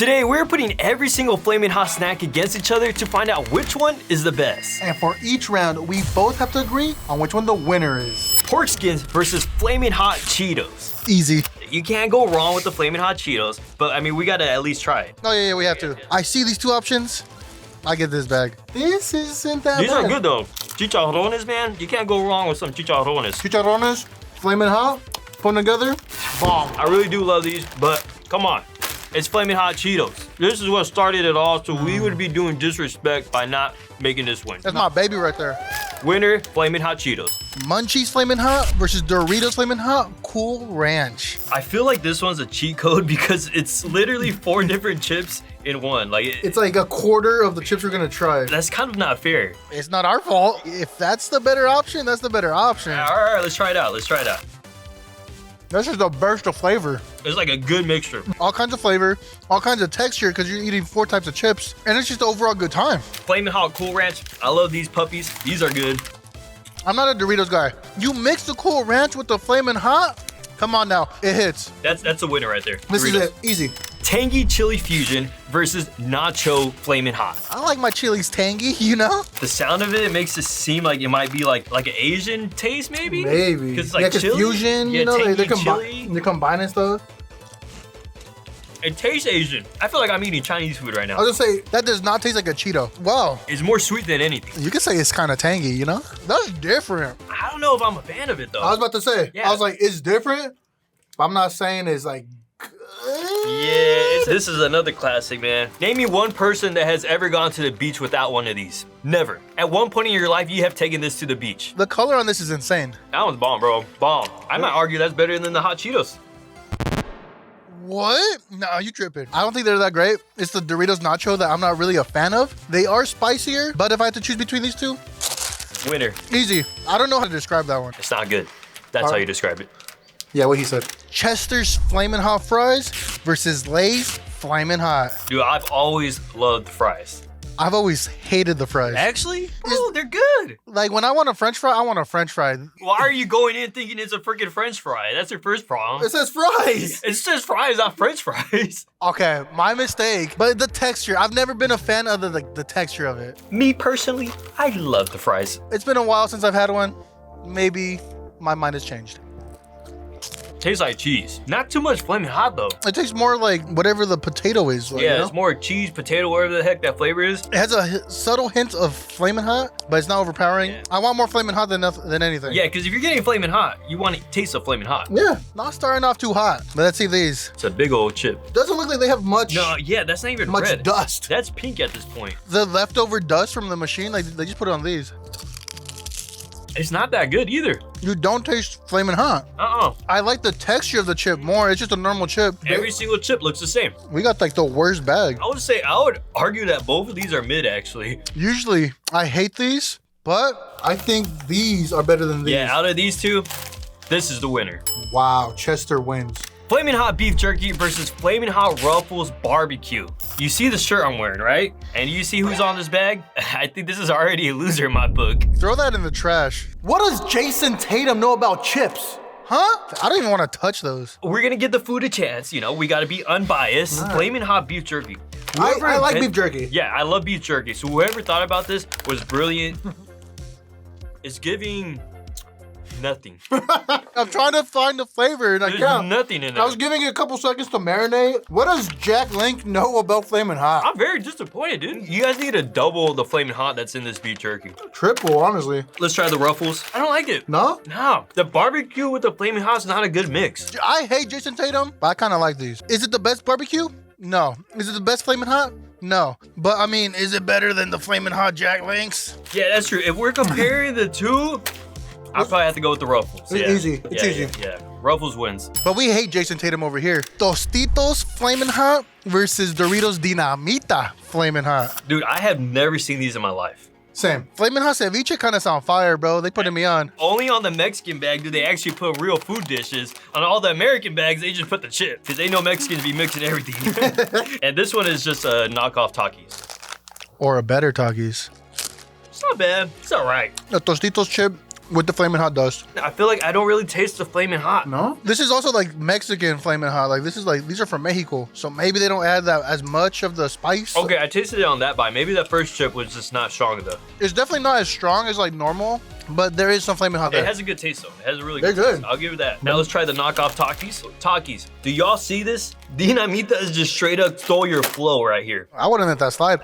Today, we're putting every single Flamin' Hot Snack against each other to find out which one is the best. And for each round, we both have to agree on which one the winner is. Pork skins versus Flamin' Hot Cheetos. Easy. You can't go wrong with the Flamin' Hot Cheetos, but I mean, we gotta at least try it. Oh yeah, we have to. I see these two options. I get this bag. This isn't that These bad. are good though. Chicharrones, man. You can't go wrong with some chicharrones. Chicharrones, Flamin' Hot, put them together, bomb. I really do love these, but come on. It's Flamin' Hot Cheetos. This is what started it all, so we would be doing disrespect by not making this win. That's my baby right there. Winner, Flamin' Hot Cheetos. Munchies Flamin' Hot versus Doritos Flamin' Hot Cool Ranch. I feel like this one's a cheat code because it's literally 4 different chips in one. Like It's like a quarter of the chips we're gonna try. that's kind of not fair. It's not our fault. If that's the better option, that's the better option. All right, let's try it out. Let's try it out. This is a burst of flavor. It's like a good mixture. All kinds of flavor, all kinds of texture because you're eating 4 types of chips. And it's just an overall good time. Flamin' Hot Cool Ranch. I love these puppies. These are good. I'm not a Doritos guy. You mix the Cool Ranch with the Flamin' Hot? Come on now, it hits. That's a winner right there. This is Doritos. it, easy. Tangy Chili Fusion versus Nacho Flamin' Hot. I like my chilies tangy, you know? The sound of it makes it seem like it might be like an Asian taste, maybe? Maybe. Because like chili, fusion, yeah, you know, tangy they're chili. combining stuff. It tastes Asian. I feel like I'm eating Chinese food right now. I was gonna say, that does not taste like a Cheeto. Wow. It's more sweet than anything. You could say it's kind of tangy, you know? That's different. I don't know if I'm a fan of it though. I was about to say, Yeah. I was like, it's different, but I'm not saying it's like, Yeah, this is another classic, man. Name me one person that has ever gone to the beach without one of these. Never. At one point in your life, you have taken this to the beach. the color on this is insane. That one's bomb, bro. Bomb. I might argue that's better than the Hot Cheetos. What? No, you tripping. I don't think they're that great. It's the Doritos Nacho that I'm not really a fan of. They are spicier, but if I had to choose between these two, Winner. easy. I don't know how to describe that one. It's not good. That's how you describe it. Yeah, what he said. Chester's Flamin' Hot fries versus Lay's Flamin' Hot. Dude, I've always loved fries. I've always hated the fries. Actually? Oh, they're good. Like when I want a French fry, I want a French fry. Why are you going in thinking it's a freaking French fry? That's your first problem. It says fries. It says fries, not French fries. Okay, my mistake. But the texture, I've never been a fan of the texture of it. Me personally, I love the fries. It's been a while since I've had one. Maybe my mind has changed. Tastes like cheese. Not too much Flamin' Hot though. It tastes more like whatever the potato is. Like, Yeah, you know? it's more cheese, potato, whatever the heck that flavor is. It has a subtle hint of Flamin' Hot, but it's not overpowering. Yeah. I want more Flamin' Hot than anything. Yeah, because if you're getting Flamin' Hot, you want to taste of Flamin' Hot. Yeah, not starting off too hot. But let's see these. It's a big old chip. Doesn't look like they have much No, yeah, that's not even red. dust. That's pink at this point. The leftover dust from the machine, like they just put it on these. It's not that good either. You don't taste Flamin' Hot. I like the texture of the chip more. It's just a normal chip. Every single chip looks the same. We got like the worst bag. I would argue that both of these are mid actually. Usually, I hate these, but I think these are better than these. Yeah, out of these two, this is the winner. Wow, Chester wins. Flamin' Hot Beef Jerky versus Flamin' Hot Ruffles Barbecue. You see the shirt I'm wearing, right? And you see who's on this bag? I think this is already a loser in my book. Throw that in the trash. What does Jason Tatum know about chips? Huh? I don't even want to touch those. We're gonna give the food a chance, you know, we gotta be unbiased. Right. Flamin' Hot Beef Jerky. I like beef jerky. Yeah, I love beef jerky. So whoever thought about this was brilliant. It's giving nothing. I'm trying to find the flavor and I There's can't. nothing in there. I was giving it a couple seconds to marinate. What does Jack Link know about Flamin' Hot? I'm very disappointed, dude. You guys need to double the Flamin' Hot that's in this beef jerky. Triple, honestly. Let's try the Ruffles. I don't like it. No? No, the barbecue with the Flamin' Hot is not a good mix. I hate Jason Tatum, but I kind of like these. Is it the best barbecue? No. Is it the best Flamin' Hot? No. But I mean, is it better than the Flamin' Hot Jack Links? Yeah, that's true. If we're comparing the two, I'll probably have to go with the Ruffles. It's Yeah. easy. It's easy. Yeah. Ruffles wins. But we hate Jason Tatum over here. Tostitos Flamin' Hot versus Doritos Dinamita Flamin' Hot. Dude, I have never seen these in my life. Same. Flamin' Hot ceviche kind of sound fire, bro. They putting me on. Only on the Mexican bag do they actually put real food dishes. On all the American bags, they just put the chip because they know Mexicans be mixing everything. And this one is just a knockoff Takis. Or a better Takis. It's not bad. It's all right. The Tostitos chip with the Flamin' Hot dust. I feel like I don't really taste the Flamin' Hot. No? This is also like Mexican Flamin' Hot. Like this is like, these are from Mexico. So maybe they don't add that as much of the spice. Okay, I tasted it on that bite. Maybe that first chip was just not strong enough. It's definitely not as strong as like normal, but there is some Flamin' Hot there. It has a good taste though. It has a really They're good taste. good. I'll give it that. Now let's try the knockoff Takis. Takis. Do y'all see this? Dinamita is just straight up stole your flow right here. I wouldn't let that slide.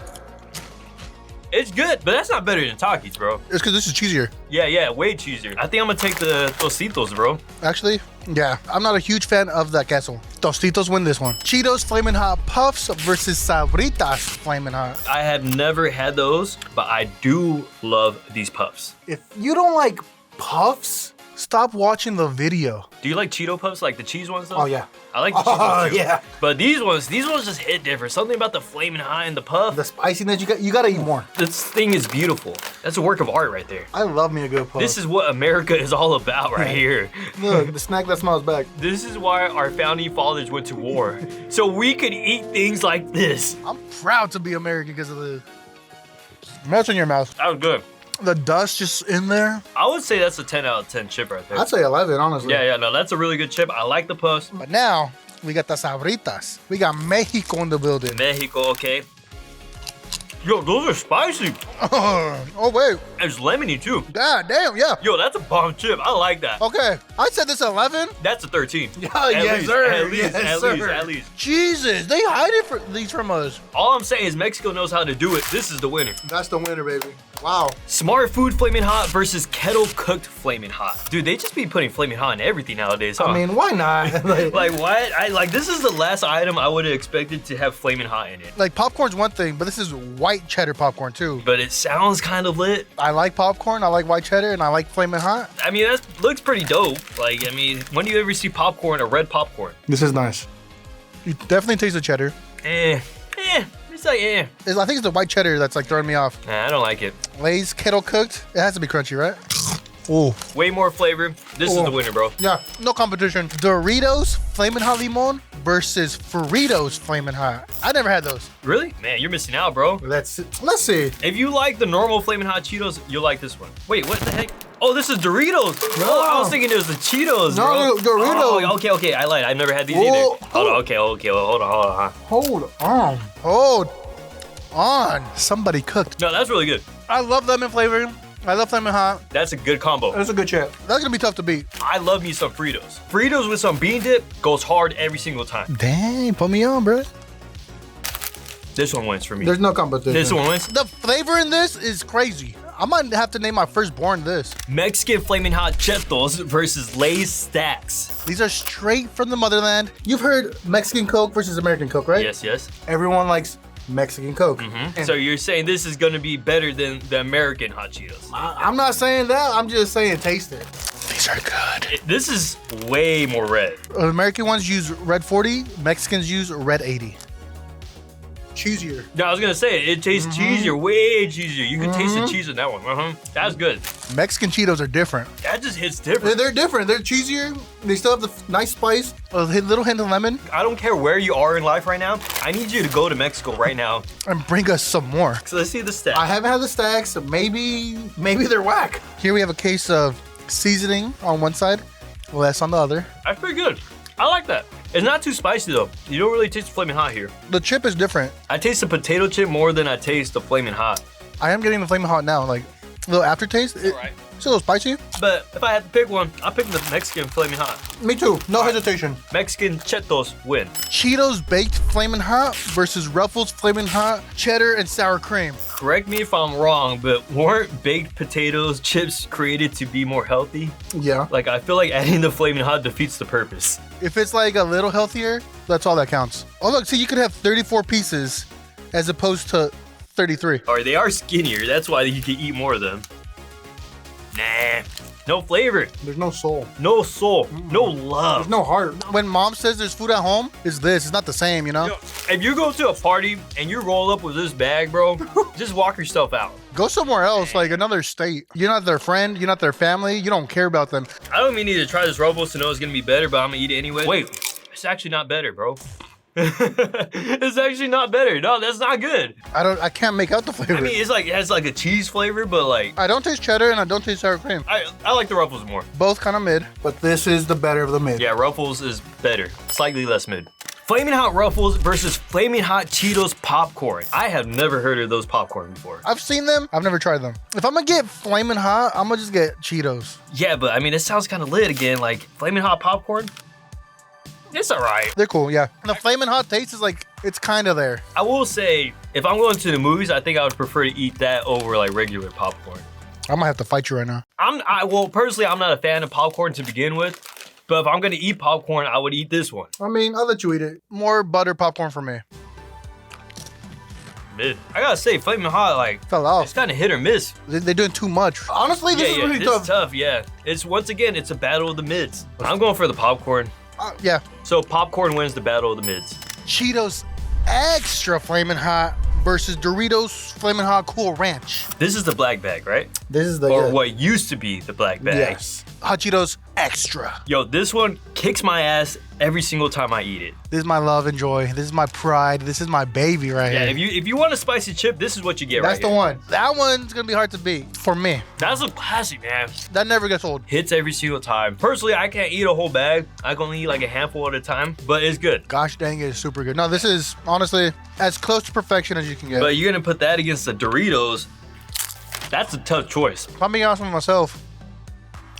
It's good, but that's not better than Takis, bro. It's because this is cheesier. Yeah, way cheesier. I think I'm gonna take the Tostitos, bro. Actually, yeah. I'm not a huge fan of the Kettle. Tostitos win this one. Cheetos Flamin' Hot Puffs versus Sabritas Flamin' Hot. I have never had those, but I do love these puffs. If you don't like puffs, stop watching the video. Do you like Cheeto puffs, like the cheese ones though? Oh, yeah. I like the cheese ones too. Yeah. But these ones just hit different. Something about the Flamin' Hot and the puff. The spiciness, you gotta eat more. This thing is beautiful. That's a work of art right there. I love me a good puff. This is what America is all about right here. Look, the snack that smells back. This is why our founding fathers went to war. So we could eat things like this. I'm proud to be American because of the melt in your mouth. That was good. The dust just in there. I would say that's a 10 out of 10 chip right there. I'd say 11, honestly. Yeah, no, that's a really good chip. I like the puffs. But now, we got the Sabritas. We got Mexico in the building. Mexico, okay. Yo, those are spicy. Oh, wait. It's lemony too. God damn, yeah. Yo, that's a bomb chip. I like that. Okay, I said this 11. That's a 13. Yeah, yes, sir. At least. Jesus, they hide it for these from us. All I'm saying is Mexico knows how to do it. This is the winner. That's the winner, baby. Wow. Smartfood Flamin' Hot versus Kettle cooked Flamin' Hot. Dude, they just be putting Flamin' Hot in everything nowadays, huh? I mean, why not? like what? This is the last item I would have expected to have Flamin' Hot in it. Like popcorn's one thing, but this is white cheddar popcorn too. But it sounds kind of lit. I like popcorn, I like white cheddar, and I like Flamin' Hot. I mean, that looks pretty dope. Like, I mean, when do you ever see popcorn, a red popcorn? This is nice. You definitely taste the cheddar. It's like, I think it's the white cheddar that's like throwing me off. Nah, I don't like it. Lay's Kettle cooked. It has to be crunchy, right? Ooh. Way more flavor. This is the winner, bro. Yeah, no competition. Doritos Flamin' Hot Limon versus Fritos Flamin' Hot. I never had those. Really? Man, you're missing out, bro. Let's see. If you like the normal Flamin' Hot Cheetos, you'll like this one. Wait, what the heck? Oh, this is Doritos. No. Oh, I was thinking it was the Cheetos, No, bro. Doritos. Oh, okay. I lied. I've never had these Whoa. either. Hold on. Okay. Hold on. Hold on. Somebody cooked. No, that's really good. I love lemon flavor. I love Flamin' Hot. That's a good combo. That's a good chip. That's gonna be tough to beat. I love me some Fritos. Fritos with some bean dip goes hard every single time. Dang, put me on, bro. This one wins for me. There's no competition. This one wins. The flavor in this is crazy. I might have to name my firstborn this. Mexican Flamin' Hot Cheetos versus Lay's Stax. These are straight from the motherland. You've heard Mexican Coke versus American Coke, right? Yes. Everyone likes Mexican Coke. So you're saying this is gonna be better than the American Hot Cheetos? I'm not saying that. I'm just saying taste it. These are good. This is way more red. American ones use red 40. Mexicans use red 80. Cheesier. No, I was gonna say it tastes cheesier, way cheesier. You can taste the cheese in that one. That's good. Mexican Cheetos are different. That just hits different. They're different. They're cheesier. They still have the nice spice. A little hint of lemon. I don't care where you are in life right now. I need you to go to Mexico right now. And bring us some more. So let's see the stats. I haven't had the Stax. Maybe they're whack. Here we have a case of seasoning on one side, less on the other. That's pretty good. I like that. It's not too spicy though. You don't really taste the Flamin' Hot here. The chip is different. I taste the potato chip more than I taste the Flamin' Hot. I am getting the Flamin' Hot now. Like, a little aftertaste. Alright. It's a little spicy. But if I had to pick one, I'll pick the Mexican Flamin' Hot. Me too. No hesitation. Mexican Cheetos win. Cheetos baked Flamin' Hot versus Ruffles Flamin' Hot cheddar and sour cream. Correct me if I'm wrong, but weren't baked potatoes chips created to be more healthy? Yeah. Like, I feel like adding the Flamin' Hot defeats the purpose. If it's like a little healthier, that's all that counts. Oh look, see, you could have 34 pieces as opposed to 33. Or they are skinnier, that's why you can eat more of them. Nah, no flavor, There's no soul. no soul, no love. There's no heart. When mom says there's food at home, it's this. It's not the same, you know? Yo, if you go to a party and you roll up with this bag, bro, just walk yourself out. Go somewhere else, like another state. You're not their friend. You're not their family. You don't care about them. I don't even need to try this Ruffles to know it's gonna be better, but I'm gonna eat it anyway. Wait, it's actually not better, bro. It's actually not better. No, that's not good. I can't make out the flavor. I mean, it's like it has like a cheese flavor, but like I don't taste cheddar and I don't taste sour cream. I like the Ruffles more. Both kind of mid, but this is the better of the mid. Yeah, Ruffles is better. Slightly less mid. Flamin' Hot Ruffles versus Flamin' Hot Cheetos popcorn. I have never heard of those popcorn before. I've seen them. I've never tried them. If I'm gonna get Flamin' Hot, I'm gonna just get Cheetos. Yeah, but I mean, it sounds kind of lit again. Like Flamin' Hot popcorn. It's all right. They're cool, yeah. The Flamin' Hot taste is like, it's kind of there. I will say, if I'm going to the movies, I think I would prefer to eat that over like regular popcorn. I might have to fight you right now. Well, personally, I'm not a fan of popcorn to begin with. But if I'm gonna eat popcorn, I would eat this one. I mean, I'll let you eat it. More butter popcorn for me. Mid. I gotta say, Flamin' Hot, like, fell off. It's kind of hit or miss. They're doing too much. Honestly, this is really tough. It's tough, yeah. It's, once again, it's a battle of the mids. I'm going for the popcorn. Yeah. So popcorn wins the battle of the mids. Cheetos Extra Flamin' Hot versus Doritos Flamin' Hot Cool Ranch. This is the black bag, right? This is the... Or what used to be the black bag. Yes. Hot Cheetos Extra. Yo, this one kicks my ass every single time I eat it. This is my love and joy. This is my pride. This is my baby right here. Yeah, if you want a spicy chip, this is what you get. That's right the one. That one's gonna be hard to beat for me. That's a classic, man. That never gets old. Hits every single time. Personally, I can't eat a whole bag. I can only eat like a handful at a time, but it's good. Gosh dang, it is super good. No, this is honestly as close to perfection as you can get. But you're gonna put that against the Doritos. That's a tough choice. If I'm being honest with myself,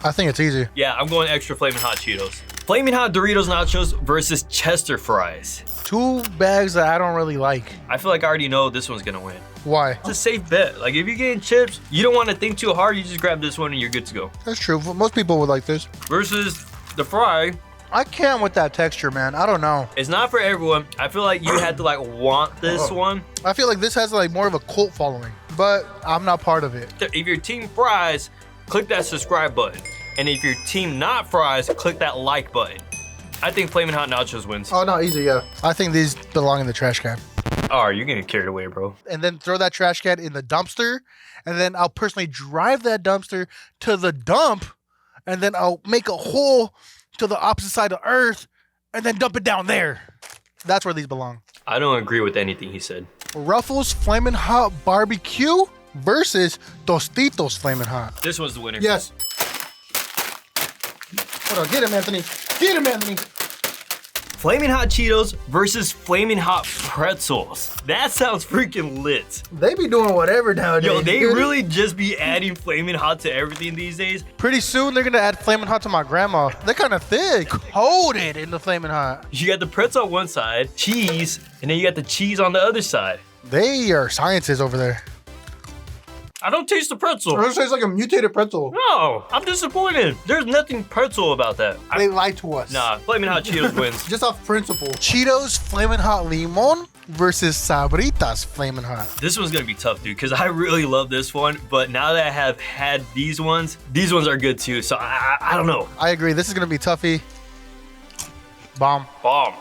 I think it's easy. Yeah, I'm going extra Flamin' Hot Cheetos. Flamin' Hot Doritos Nachos versus Cheddar fries. Two bags that I don't really like. I feel like I already know this one's gonna win. Why? It's a safe bet. Like if you're getting chips, you don't want to think too hard. You just grab this one and you're good to go. That's true. Most people would like this. Versus the fry. I can't with that texture, man. I don't know. It's not for everyone. I feel like you had to like want this one. I feel like this has like more of a cult following, but I'm not part of it. If you're team fries, click that subscribe button. And if you're team not fries, click that like button. I think Flamin' Hot Nachos wins. Oh, no, easy, yeah. I think these belong in the trash can. Oh, you're getting carried away, bro. And then throw that trash can in the dumpster, and then I'll personally drive that dumpster to the dump, and then I'll make a hole to the opposite side of Earth, and then dump it down there. That's where these belong. I don't agree with anything he said. Ruffles Flamin' Hot Barbecue versus Tostitos Flamin' Hot. This was the winner. Yes. Hold on, get him, Anthony. Get him, Anthony. Flamin' Hot Cheetos versus Flamin' Hot Pretzels. That sounds freaking lit. They be doing whatever nowadays. Yo, they really just be adding Flamin' Hot to everything these days. Pretty soon, they're gonna add Flamin' Hot to my grandma. They're kind of thick. Coated in the Flamin' Hot. You got the pretzel on one side, cheese, and then you got the cheese on the other side. They are scientists over there. I don't taste the pretzel. It tastes like a mutated pretzel. No, I'm disappointed. There's nothing pretzel about that. They lied to us. Nah, Flamin' Hot Cheetos wins. Just off principle. Cheetos Flamin' Hot Limon versus Sabritas Flamin' Hot. This one's gonna be tough, dude, because I really love this one. But now that I have had these ones are good too. So I don't know. I agree. This is gonna be toughy. Bomb.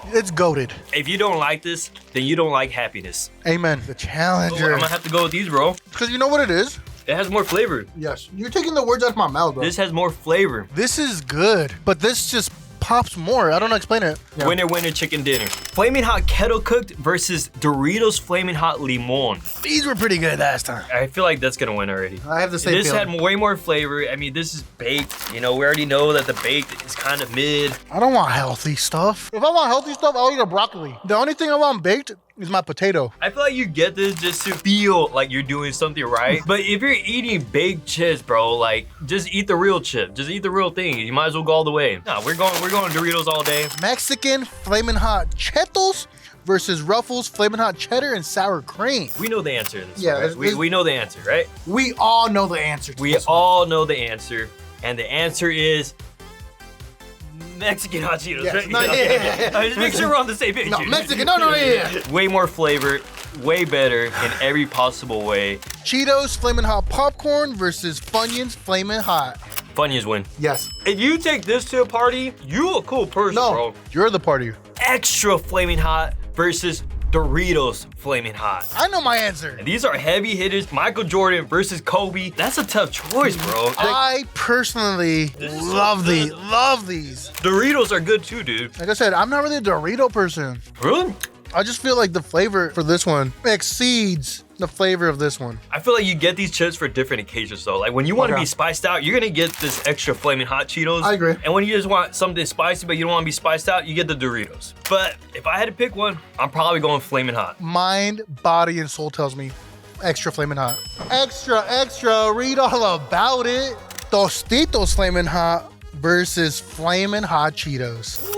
It's goated. If you don't like this, then you don't like happiness. Amen. The challenger. I'm gonna have to go with these, bro. Because you know what it is? It has more flavor. Yes. You're taking the words out of my mouth, bro. This has more flavor. This is good, but this just pops more. I don't know how to explain it. Yeah. Winner, chicken dinner. Flamin' Hot Kettle Cooked versus Doritos Flamin' Hot Limon. These were pretty good last time. I feel like that's gonna win already. I have the same This feeling. had way more flavor. I mean, this is baked. You know, we already know that the baked is kind of mid. I don't want healthy stuff. If I want healthy stuff, I'll eat a broccoli. The only thing I want baked is my potato. I feel like you get this just to feel like you're doing something right. But if you're eating baked chips, bro, like just eat the real chip. Just eat the real thing. You might as well go all the way. Nah, we're going Doritos all day. Mexican Flamin' Hot Cheetos versus Ruffles Flamin' Hot Cheddar and Sour Cream. We know the answer to this. Yeah, right? we know the answer, right? We all know the answer to We this all know the answer. And the answer is Mexican hot Cheetos. Yes. Right? No, Okay. Just make sure we're on the same page. No, Mexican. No, yeah. Way more flavor, way better in every possible way. Cheetos Flamin' Hot Popcorn versus Funyuns Flamin' Hot. Funyuns win. Yes. If you take this to a party, you a cool person, No, bro. you're the party. Extra Flaming Hot versus Doritos Flamin' Hot. I know my answer. And these are heavy hitters. Michael Jordan versus Kobe. That's a tough choice, bro. I personally love these. Doritos are good too, dude. Like I said, I'm not really a Dorito person. Really? I just feel like the flavor for this one exceeds the flavor of this one. I feel like you get these chips for different occasions though. Like when you want to Okay. be spiced out, you're gonna get this extra Flamin' Hot Cheetos. I agree. And when you just want something spicy but you don't want to be spiced out, you get the Doritos. But if I had to pick one, I'm probably going Flamin' Hot. Mind, body, and soul tells me extra Flamin' Hot. Extra, read all about it. Tostitos Flamin' Hot versus Flamin' Hot Cheetos.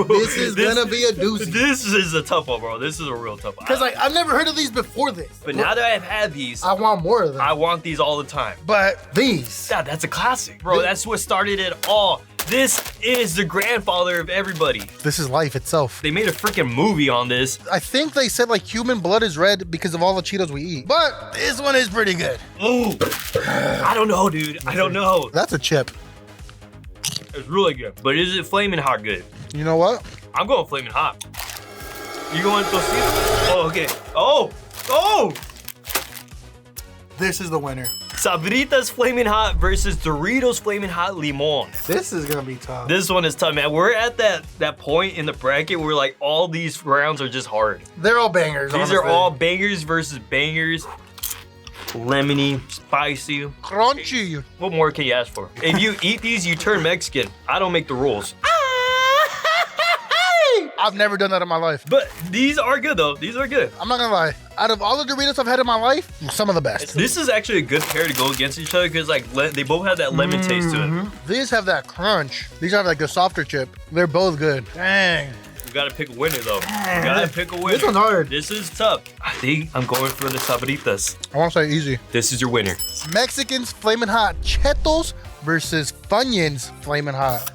This is gonna be a doozy. This is a tough one, bro. This is a real tough one. Because like I've never heard of these before this. But now that I've had these, I want more of them. I want these all the time. But these. Yeah, that's a classic, bro. That's what started it all. This is the grandfather of everybody. This is life itself. They made a freaking movie on this. I think they said like human blood is red because of all the Cheetos we eat. But this one is pretty good. Ooh, I don't know, dude. I don't know. That's a chip. It's really good. But is it Flamin' Hot good? You know what? I'm going Flamin' Hot. You going Tostitos? Oh, okay. Oh! This is the winner. Sabritas Flamin' Hot versus Doritos Flamin' Hot Limon. This is gonna be tough. This one is tough, man. We're at that point in the bracket where like all these rounds are just hard. They're all bangers. These are all bangers versus bangers. Lemony, spicy. crunchy. What more can you ask for? If you eat these, you turn Mexican. I don't make the rules. I've never done that in my life. But these are good though. These are good. I'm not gonna lie. Out of all the Doritos I've had in my life, some of the best. This is actually a good pair to go against each other because like they both have that lemon taste to it. These have that crunch. These have like a softer chip. They're both good. Dang. You gotta pick a winner though. You gotta pick a winner. This one's hard. This is tough. I think I'm going for the Sabritas. I want to say easy. This is your winner. Mexicans Flamin' Hot Cheetos versus Funyuns Flamin' Hot.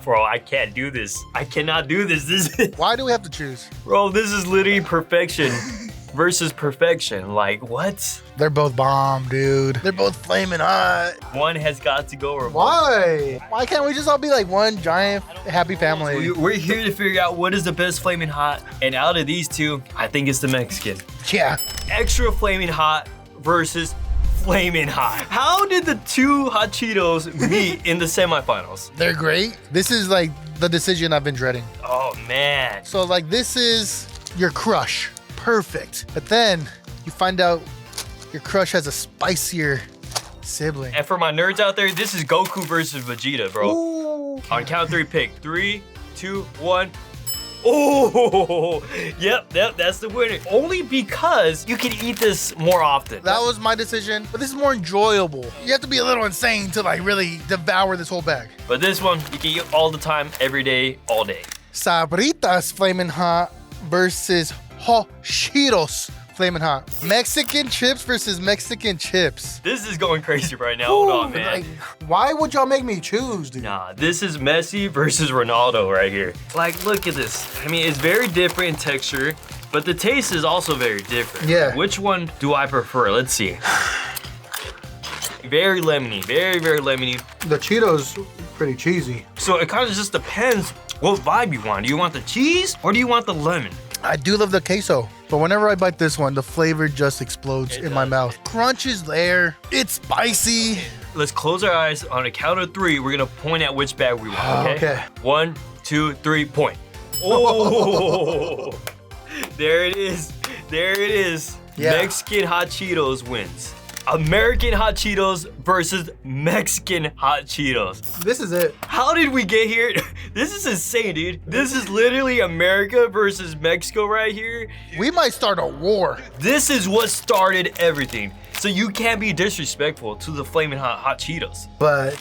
Bro, I can't do this. I cannot do this. This is, Why do we have to choose? bro, this is literally perfection versus perfection. Like, what? They're both bomb, dude. They're both flaming hot. One has got to go or Why? Why can't we just all be like one giant happy family? We're here to figure out what is the best Flamin' Hot. And out of these two, I think it's the Mexican. Yeah. Extra Flamin' Hot versus Flamin' Hot. How did the two hot Cheetos meet in the semifinals? They're great. This is like the decision I've been dreading. Oh, man. So like this is your crush. Perfect. But then you find out your crush has a spicier sibling. And for my nerds out there, this is Goku versus Vegeta, bro. Ooh. On count of three, pick. 3, 2, 1. Oh, yep, that's the winner. Only because you can eat this more often. That was my decision, but this is more enjoyable. You have to be a little insane to like really devour this whole bag. But this one, you can eat all the time, every day, all day. Sabritas Flamin' Hot versus Cheetos Flamin' Hot. Mexican chips versus Mexican chips. This is going crazy right now. Hold on, man. Like, why would y'all make me choose, dude? Nah, this is Messi versus Ronaldo right here. Like, look at this. I mean, it's very different in texture, but the taste is also very different. Yeah. Which one do I prefer? Let's see. Very lemony, very, very lemony. The Cheetos pretty cheesy. So it kind of just depends what vibe you want. Do you want the cheese or do you want the lemon? I do love the queso, but whenever I bite this one, the flavor just explodes in my mouth. Crunch is there. It's spicy. Let's close our eyes. On a count of 3, we're gonna point at which bag we want, okay? Okay. 1, 2, 3, point. Oh, there it is. There it is. Yeah. Mexican Hot Cheetos wins. American Hot Cheetos versus Mexican Hot Cheetos. This is it. How did we get here? This is insane, dude. This is literally America versus Mexico right here. We might start a war. This is what started everything. So you can't be disrespectful to the Flamin' Hot Cheetos. But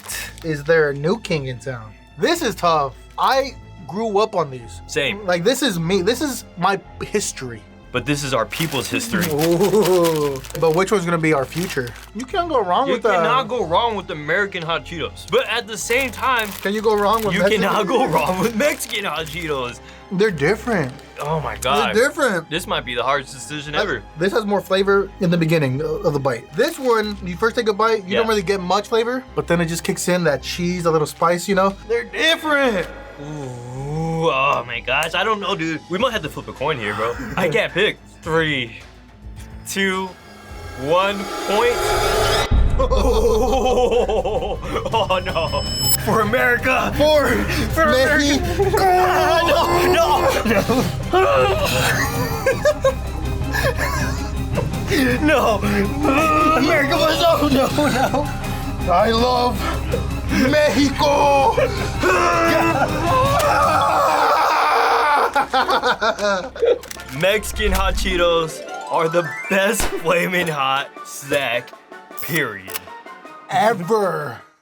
is there a new king in town? This is tough. I grew up on these. Same. Like this is me. This is my history. But this is our people's history. Ooh. But which one's gonna be our future? You can't go wrong You with that. cannot go wrong with American Hot Cheetos. But at the same time, Can you go wrong with you Mexican? cannot go wrong with Mexican Hot Cheetos. They're different. Oh my God. They're different. This might be the hardest decision ever. This has more flavor in the beginning of the bite. This one, you first take a bite, you don't really get much flavor, but then it just kicks in that cheese, a little spice, you know? They're different. Ooh. Ooh, oh my gosh. I don't know, dude. We might have to flip a coin here, bro. I can't pick. 3, 2, 1 point. Oh no. For America. For America. No. America was no. I love Mexico. Mexican hot Cheetos are the best flaming hot snack, period. Ever.